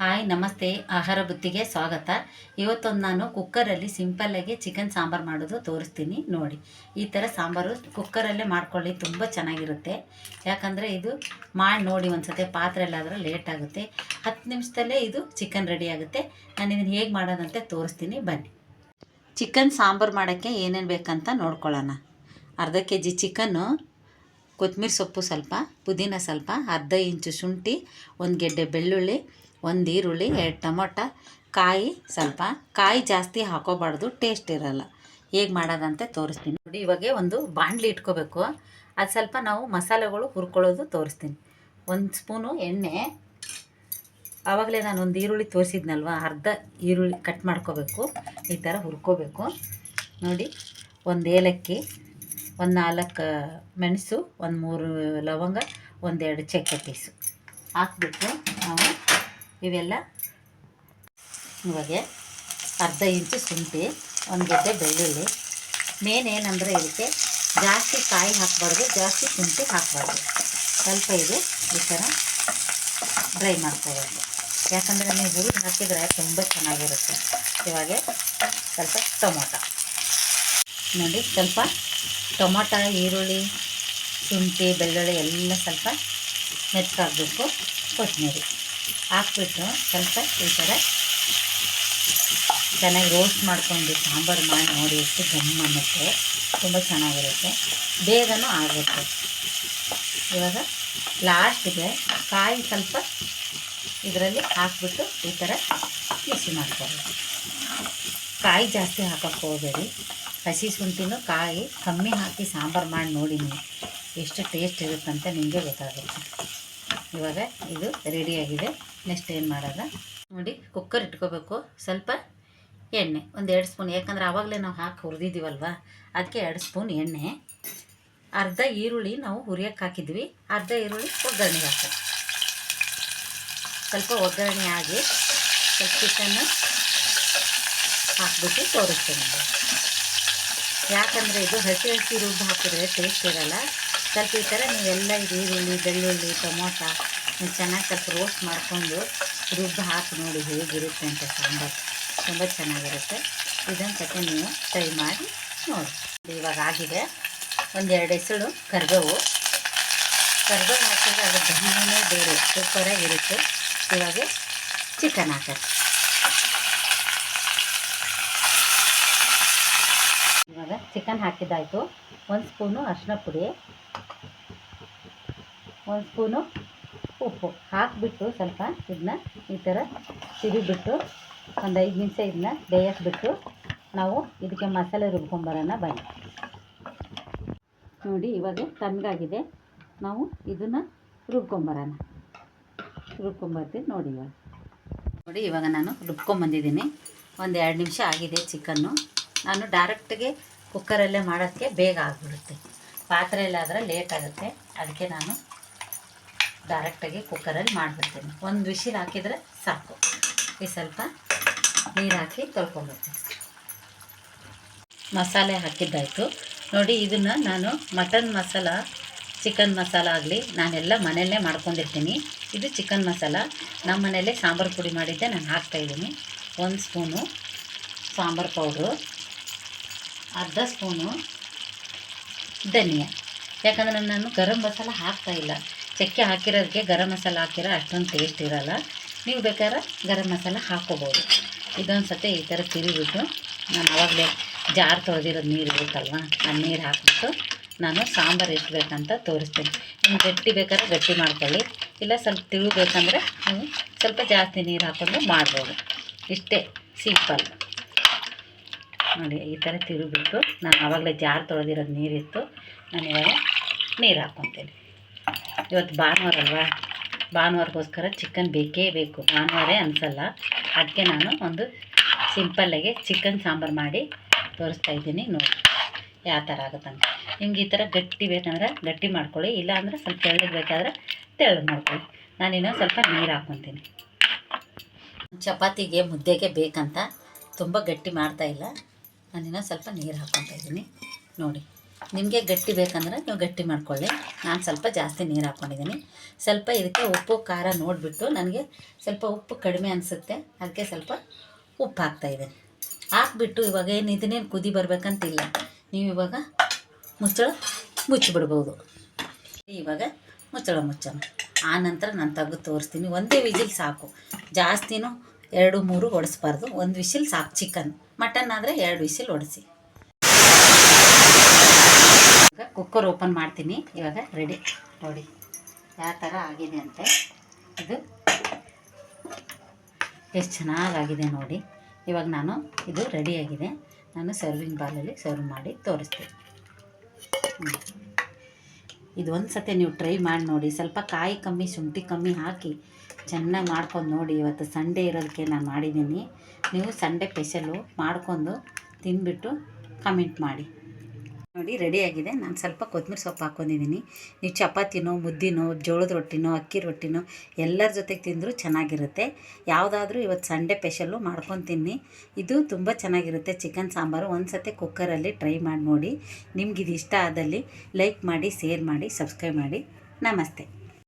Hi ನಮಸ್ತೆ, ಆಹಾರ ಬುತ್ತಿಗೆ ಸ್ವಾಗತ. ಇವತ್ತೊಂದು ನಾನು ಕುಕ್ಕರಲ್ಲಿ ಸಿಂಪಲ್ಲಾಗಿ ಚಿಕನ್ ಸಾಂಬಾರು ಮಾಡೋದು ತೋರಿಸ್ತೀನಿ ನೋಡಿ. ಈ ಥರ ಸಾಂಬಾರು ಕುಕ್ಕರಲ್ಲೇ ಮಾಡ್ಕೊಳ್ಳಿ, ತುಂಬ ಚೆನ್ನಾಗಿರುತ್ತೆ. ಯಾಕಂದರೆ ಇದು ಮಾಡಿ ನೋಡಿ ಒಂದ್ಸತಿ, ಪಾತ್ರೆಯಲ್ಲಾದರೆ ಲೇಟ್ ಆಗುತ್ತೆ. 10 ನಿಮಿಷದಲ್ಲೇ ಇದು ಚಿಕನ್ ರೆಡಿ ಆಗುತ್ತೆ. ನಾನು ಇದನ್ನು ಹೇಗೆ ಮಾಡೋದಂತೆ ತೋರಿಸ್ತೀನಿ, ಬನ್ನಿ. ಚಿಕನ್ ಸಾಂಬಾರು ಮಾಡೋಕ್ಕೆ ಏನೇನು ಬೇಕಂತ ನೋಡ್ಕೊಳ್ಳೋಣ. ಅರ್ಧ kg ಚಿಕನ್ನು, ಕೊತ್ತಂಬರಿ ಸೊಪ್ಪು ಸ್ವಲ್ಪ, ಪುದೀನ ಸ್ವಲ್ಪ, ಅರ್ಧ ಇಂಚು ಶುಂಠಿ, 1 ಗೆಡ್ಡೆ ಬೆಳ್ಳುಳ್ಳಿ, 1 ಈರುಳ್ಳಿ, 2 ಟೊಮೊಟೊ, ಕಾಯಿ ಸ್ವಲ್ಪ. ಕಾಯಿ ಜಾಸ್ತಿ ಹಾಕೋಬಾರ್ದು, ಟೇಸ್ಟ್ ಇರೋಲ್ಲ. ಹೇಗೆ ಮಾಡೋದಂತೆ ತೋರಿಸ್ತೀನಿ ನೋಡಿ. ಇವಾಗ ಒಂದು ಬಾಣಲಿ ಇಟ್ಕೋಬೇಕು. ಅದು ಸ್ವಲ್ಪ ನಾವು ಮಸಾಲೆಗಳು ಹುರ್ಕೊಳ್ಳೋದು ತೋರಿಸ್ತೀನಿ. 1 ಸ್ಪೂನು ಎಣ್ಣೆ. ಆವಾಗಲೇ ನಾನು 1 ಈರುಳ್ಳಿ ತೋರಿಸಿದ್ನಲ್ವ, ಅರ್ಧ ಈರುಳ್ಳಿ ಕಟ್ ಮಾಡ್ಕೋಬೇಕು. ಈ ಥರ ಹುರ್ಕೋಬೇಕು ನೋಡಿ. 1 ಏಲಕ್ಕಿ, 1 4 ಮೆಣಸು, 1 3 ಲವಂಗ, 1 2 ಚಕ್ಕೆ ಪೀಸು ಹಾಕ್ಬಿಟ್ಟು ನಾವು ಇವೆಲ್ಲ ಇವಾಗ ಅರ್ಧ ಇಂಚು ಶುಂಠಿ, 1 ಗೆಡ್ಡೆ ಬೆಳ್ಳುಳ್ಳಿ. ಮೇನ್ ಏನಂದರೆ ಇದಕ್ಕೆ ಜಾಸ್ತಿ ಕಾಯಿ ಹಾಕಬಾರ್ದು, ಜಾಸ್ತಿ ಶುಂಠಿ ಹಾಕಬಾರ್ದು. ಸ್ವಲ್ಪ ಇದು ಈ ಥರ ಡ್ರೈ ಮಾಡ್ಕೋಬೇಕು. ಯಾಕಂದರೆ ನೀವು ಹುರಿದು ಹಾಕಿದರೆ ತುಂಬ ಚೆನ್ನಾಗಿರುತ್ತೆ. ಇವಾಗ ಸ್ವಲ್ಪ ಟೊಮೊಟೊ ನೋಡಿ, ಸ್ವಲ್ಪ ಟೊಮೊಟೊ, ಈರುಳ್ಳಿ, ಶುಂಠಿ, ಬೆಳ್ಳುಳ್ಳಿ ಎಲ್ಲ ಸ್ವಲ್ಪ ಮೆತ್ತಗಾಗಬೇಕು. ಕೊತ್ತಂಬರಿ ಹಾಕ್ಬಿಟ್ಟು ಸ್ವಲ್ಪ ಈ ಥರ ಚೆನ್ನಾಗಿ ರೋಸ್ಟ್ ಮಾಡ್ಕೊಂಡು ಸಾಂಬಾರು ಮಾಡಿ ನೋಡಿ. ಎಷ್ಟು ಗಮ್ ಅನ್ನುತ್ತೆ, ತುಂಬ ಚೆನ್ನಾಗಿರುತ್ತೆ, ಬೇಗನೂ ಆಗುತ್ತೆ. ಇವಾಗ ಲಾಸ್ಟಿಗೆ ಕಾಯಿ ಸ್ವಲ್ಪ ಇದರಲ್ಲಿ ಹಾಕ್ಬಿಟ್ಟು ಈ ಥರ ಮಿಕ್ಸಿ ಮಾಡ್ಕೋಬೇಕು. ಕಾಯಿ ಜಾಸ್ತಿ ಹಾಕೋಕ್ಕೆ ಹೋಗಬೇಡಿ. ಹಸಿ ಶುಂಠಿನೂ ಕಾಯಿ ಕಮ್ಮಿ ಹಾಕಿ ಸಾಂಬಾರು ಮಾಡಿ ನೋಡಿ, ನೀವು ಎಷ್ಟು ಟೇಸ್ಟ್ ಇರುತ್ತಂತ ನಿಮಗೆ ಗೊತ್ತಾಗುತ್ತೆ. ಇವಾಗ ಇದು ರೆಡಿಯಾಗಿದೆ. ನೆಕ್ಸ್ಟ್ ಏನು ಮಾಡೋದ ನೋಡಿ. ಕುಕ್ಕರ್ ಇಟ್ಕೋಬೇಕು. ಸ್ವಲ್ಪ ಎಣ್ಣೆ, 1 2 ಸ್ಪೂನ್, ಯಾಕಂದರೆ ಆವಾಗಲೇ ನಾವು ಹಾಕಿ ಹುರಿದಿದ್ದೀವಲ್ವ, ಅದಕ್ಕೆ 2 ಸ್ಪೂನ್ ಎಣ್ಣೆ. ಅರ್ಧ ಈರುಳ್ಳಿ ನಾವು ಹುರಿಯೋಕ್ಕೆ ಹಾಕಿದ್ವಿ, ಅರ್ಧ ಈರುಳ್ಳಿ ಒಗ್ಗರಣೆಗೆ ಹಾಕೋದು. ಸ್ವಲ್ಪ ಒಗ್ಗರಣೆ ಆಗಿ ಸ್ವಲ್ಪ ಚಿಕನ್ನು ಹಾಕ್ಬಿಟ್ಟು ತೋರಿಸ್ತೀನಿ. ಯಾಕಂದರೆ ಇದು ಹಸಿ ರುಬ್ಬು ಹಾಕಿದ್ರೆ ಟೇಸ್ಟ್ ಇರೋಲ್ಲ. ಸ್ವಲ್ಪ ಈ ಥರ ನೀವೆಲ್ಲ ಇದು ಈರುಳ್ಳಿ, ಬೆಳ್ಳುಳ್ಳಿ, ಟೊಮೊಟೊ ಚೆನ್ನಾಗಿ ಸ್ವಲ್ಪ ರೋಸ್ಟ್ ಮಾಡಿಕೊಂಡು ರುಬ್ಬು ಹಾಕಿ ನೋಡಿ ಹೇಗಿರುತ್ತೆ ಅಂತ. ಸಾಂಬಾರು ತುಂಬ ಚೆನ್ನಾಗಿರುತ್ತೆ. ಇದನ್ನು ಸ್ವಲ್ಪ ನೀವು ಟ್ರೈ ಮಾಡಿ ನೋಡಿ. ಇವಾಗ ಆಗಿದೆ. 1 2 ಎಸಳು ಕರಿಬೇವು ಹಾಕಿದ್ರೆ ಅದು ಘಮನೇ ಬೇರೆ ಸೂಪರಾಗಿರುತ್ತೆ. ಇವಾಗ ಚಿಕನ್ ಹಾಕೋದು. ಇವಾಗ ಚಿಕನ್ ಹಾಕಿದ್ದಾಯಿತು. 1 ಸ್ಪೂನು ಅರಿಶಿನ ಪುಡಿ, 1 ಸ್ಪೂನು ಉಪ್ಪು ಹಾಕಿಬಿಟ್ಟು ಸ್ವಲ್ಪ ಇದನ್ನ ಈ ಥರ ತಿರುಗಿಬಿಟ್ಟು ಒಂದು 5 ನಿಮಿಷ ಇದನ್ನ ಬೇಯಕ್ಕೆ ಬಿಟ್ಟು ನಾವು ಇದಕ್ಕೆ ಮಸಾಲೆ ರುಬ್ಕೊಂಬರೋಣ, ಬನ್ನಿ ನೋಡಿ. ಇವಾಗ ತಣ್ಣಗಾಗಿದೆ, ನಾವು ಇದನ್ನು ರುಬ್ಕೊಂಬರ್ತೀನಿ ನೋಡಿ. ಇವಾಗ ನಾನು ರುಬ್ಕೊಂಬಂದಿದ್ದೀನಿ. 1 2 ನಿಮಿಷ ಆಗಿದೆ ಚಿಕನ್ನು. ನಾನು ಡೈರೆಕ್ಟಿಗೆ ಕುಕ್ಕರಲ್ಲೇ ಮಾಡೋಕ್ಕೆ ಬೇಗ ಆಗಿಬಿಡುತ್ತೆ. ಪಾತ್ರೆಯಲ್ಲಾದರೆ ಲೇಟ್ ಆಗುತ್ತೆ, ಅದಕ್ಕೆ ನಾನು ಡೈರೆಕ್ಟಾಗಿ ಕುಕ್ಕರಲ್ಲಿ ಮಾಡಿಬಿಡ್ತೀನಿ. 1 ವಿಶಿಲ್ ಹಾಕಿದರೆ ಸಾಕು. ಈ ಸ್ವಲ್ಪ ನೀರು ಹಾಕಿ ತೊಳ್ಕೊಂಡ್ಬಿಡ್ತೀನಿ. ಮಸಾಲೆ ಹಾಕಿದ್ದಾಯಿತು ನೋಡಿ. ಇದನ್ನು ನಾನು ಮಟನ್ ಮಸಾಲ, ಚಿಕನ್ ಮಸಾಲ ಆಗಲಿ ನಾನೆಲ್ಲ ಮನೆಯಲ್ಲೇ ಮಾಡ್ಕೊಂಡಿರ್ತೀನಿ. ಇದು ಚಿಕನ್ ಮಸಾಲ ನಮ್ಮ ಮನೆಯಲ್ಲೇ ಸಾಂಬಾರು ಪುಡಿ ಮಾಡಿದ್ದೆ ನಾನು ಹಾಕ್ತಾಯಿದ್ದೀನಿ. 1 ಸ್ಪೂನು ಸಾಂಬಾರು ಪೌಡ್ರು, ಅರ್ಧ ಸ್ಪೂನು ಧನಿಯಾ. ಯಾಕಂದರೆ ನಾನು ಗರಂ ಮಸಾಲ ಹಾಕ್ತಾಯಿಲ್ಲ, ಚಕ್ಕೆ ಹಾಕಿರೋದಕ್ಕೆ ಗರಂ ಮಸಾಲ ಹಾಕಿರೋ ಅಷ್ಟೊಂದು ಟೇಸ್ಟ್ ಇರೋಲ್ಲ. ನೀವು ಬೇಕಾದ್ರೆ ಗರಂ ಮಸಾಲ ಹಾಕ್ಕೋಬೋದು. ಇದೊಂದು ಸತಿ ಈ ಥರ ತಿರುಗಿಬಿಟ್ಟು ನಾನು ಆವಾಗಲೇ ಜಾರ್ ತೊಳೆದಿರೋದು ನೀರು ಇರುತ್ತಲ್ವ, ಆ ನೀರು ಹಾಕ್ಬಿಟ್ಟು ನಾನು ಸಾಂಬಾರು ಎಷ್ಟು ಬೇಕಂತ ತೋರಿಸ್ತೀನಿ. ನಿಮ್ಗೆ ಗಟ್ಟಿ ಬೇಕಾದ್ರೆ ಗಟ್ಟಿ ಮಾಡ್ಕೊಳ್ಳಿ, ಇಲ್ಲ ಸ್ವಲ್ಪ ತಿಳುಬೇಕಂದ್ರೆ ನೀವು ಸ್ವಲ್ಪ ಜಾಸ್ತಿ ನೀರು ಹಾಕ್ಕೊಂಡು ಮಾಡ್ಬೋದು. ಇಷ್ಟೇ ಸಿಂಪಲ್ ನೋಡಿ. ಈ ಥರ ತಿರುಗಿಬಿಟ್ಟು ನಾನು ಆವಾಗಲೇ ಜಾರ್ ತೊಳೆದಿರೋದು ನೀರಿತ್ತು, ನಾನು ಇವಾಗ ನೀರು ಹಾಕ್ಕೊತೀನಿ. ಇವತ್ತು ಭಾನುವಾರ ಅಲ್ವಾ, ಭಾನುವಾರಕ್ಕೋಸ್ಕರ ಚಿಕನ್ ಬೇಕೇ ಬೇಕು. ಭಾನುವಾರೇ ಅನಿಸಲ್ಲ, ಅದಕ್ಕೆ ನಾನು ಒಂದು ಸಿಂಪಲ್ಲಾಗಿ ಚಿಕನ್ ಸಾಂಬಾರು ಮಾಡಿ ತೋರಿಸ್ತಾಯಿದ್ದೀನಿ ನೋಡಿ ಯಾವ ಥರ ಆಗುತ್ತಂತ. ನಿಮ್ಗೆ ಈ ಥರ ಗಟ್ಟಿ ಬೇಕಂದ್ರೆ ಗಟ್ಟಿ ಮಾಡ್ಕೊಳ್ಳಿ, ಇಲ್ಲ ಅಂದರೆ ಸ್ವಲ್ಪ ತೆಳ್ಳಗೆ ಬೇಕಾದ್ರೆ ತೆಳ್ಳಗೆ ಮಾಡ್ಕೊಳ್ಳಿ. ನಾನಿನ್ನೂ ಸ್ವಲ್ಪ ನೀರು ಹಾಕ್ಕೊತೀನಿ. ಚಪಾತಿಗೆ ಮುದ್ದೆಗೆ ಬೇಕಂತ ತುಂಬ ಗಟ್ಟಿ ಮಾಡ್ತಾಯಿಲ್ಲ, ನಾನಿನ್ನೂ ಸ್ವಲ್ಪ ನೀರು ಹಾಕ್ಕೊತಾಯಿದ್ದೀನಿ ನೋಡಿ. ನಿಮಗೆ ಗಟ್ಟಿ ಬೇಕಂದ್ರೆ ನೀವು ಗಟ್ಟಿ ಮಾಡ್ಕೊಳ್ಳಿ. ನಾನು ಸ್ವಲ್ಪ ಜಾಸ್ತಿ ನೀರು ಹಾಕ್ಕೊಂಡಿದ್ದೀನಿ. ಸ್ವಲ್ಪ ಇದಕ್ಕೆ ಉಪ್ಪು ಖಾರ ನೋಡಿಬಿಟ್ಟು ನನಗೆ ಸ್ವಲ್ಪ ಉಪ್ಪು ಕಡಿಮೆ ಅನಿಸುತ್ತೆ, ಅದಕ್ಕೆ ಸ್ವಲ್ಪ ಉಪ್ಪು ಹಾಕ್ತಾಯಿದ್ದೀನಿ. ಹಾಕ್ಬಿಟ್ಟು ಇವಾಗ ಇದನ್ನೇನು ಕುದಿ ಬರಬೇಕಂತಿಲ್ಲ. ನೀವು ಇವಾಗ ಮುಚ್ಚಿಬಿಡ್ಬೋದು. ಇವಾಗ ಮುಚ್ಚೋಣ. ಆ ನಂತರ ನಾನು ತೆಗೆದು ತೋರಿಸ್ತೀನಿ. ಒಂದೇ ವಿಜಿಲ್ ಸಾಕು, ಜಾಸ್ತಿನೂ 2-3 ಹೊಡಿಸ್ಬಾರ್ದು. 1 ವಿಸಿಲ್ ಸಾಕು. ಚಿಕನ್, ಮಟನ್ ಆದರೆ 2 ವಿಸಿಲ್ ಹೊಡಿಸಿ. ಇವಾಗ ಕುಕ್ಕರ್ ಓಪನ್ ಮಾಡ್ತೀನಿ. ಇವಾಗ ರೆಡಿ ನೋಡಿ ಯಾವ ಥರ ಆಗಿದೆ ಅಂತೆ. ಇದು ಎಷ್ಟು ಚೆನ್ನಾಗಾಗಿದೆ ನೋಡಿ. ಇವಾಗ ಇದು ರೆಡಿಯಾಗಿದೆ. ನಾನು ಸರ್ವಿಂಗ್ ಬೌಲಲ್ಲಿ ಸರ್ವ್ ಮಾಡಿ ತೋರಿಸ್ತೀನಿ. ಇದು ಒಂದು ಸತಿ ನೀವು ಟ್ರೈ ಮಾಡಿ ನೋಡಿ. ಸ್ವಲ್ಪ ಕಾಯಿ ಕಮ್ಮಿ, ಶುಂಠಿ ಕಮ್ಮಿ ಹಾಕಿ ಚೆನ್ನಾಗಿ ಮಾಡ್ಕೊಂಡು ನೋಡಿ. ಇವತ್ತು ಸಂಡೇ ಇರೋದಕ್ಕೆ ನಾನು ಮಾಡಿದ್ದೀನಿ. ನೀವು ಸಂಡೇ ಸ್ಪೆಷಲು ಮಾಡ್ಕೊಂಡು ತಿಂದುಬಿಟ್ಟು ಕಮೆಂಟ್ ಮಾಡಿ. ನೋಡಿ ರೆಡಿಯಾಗಿದೆ. ನಾನು ಸ್ವಲ್ಪ ಕೊತ್ತಂಬರಿ ಸೊಪ್ಪು ಹಾಕ್ಕೊಂಡಿದ್ದೀನಿ. ನೀವು ಚಪಾತಿನೋ, ಮುದ್ದಿನೋ, ಜೋಳದ ರೊಟ್ಟಿನೋ, ಅಕ್ಕಿ ರೊಟ್ಟಿನೋ ಎಲ್ಲರ ಜೊತೆಗೆ ತಿಂದರೂ ಚೆನ್ನಾಗಿರುತ್ತೆ. ಯಾವುದಾದ್ರೂ ಇವತ್ತು ಸಂಡೇ ಸ್ಪೆಷಲ್ಲು ಮಾಡ್ಕೊಂಡು ತಿನ್ನಿ. ಇದು ತುಂಬ ಚೆನ್ನಾಗಿರುತ್ತೆ ಚಿಕನ್ ಸಾಂಬಾರು. ಒಂದು ಸತಿ ಕುಕ್ಕರಲ್ಲಿ ಟ್ರೈ ಮಾಡಿ ನೋಡಿ. ನಿಮಗಿದು ಇಷ್ಟ ಆದಲ್ಲಿ ಲೈಕ್ ಮಾಡಿ, ಶೇರ್ ಮಾಡಿ, ಸಬ್ಸ್ಕ್ರೈಬ್ ಮಾಡಿ. ನಮಸ್ತೆ.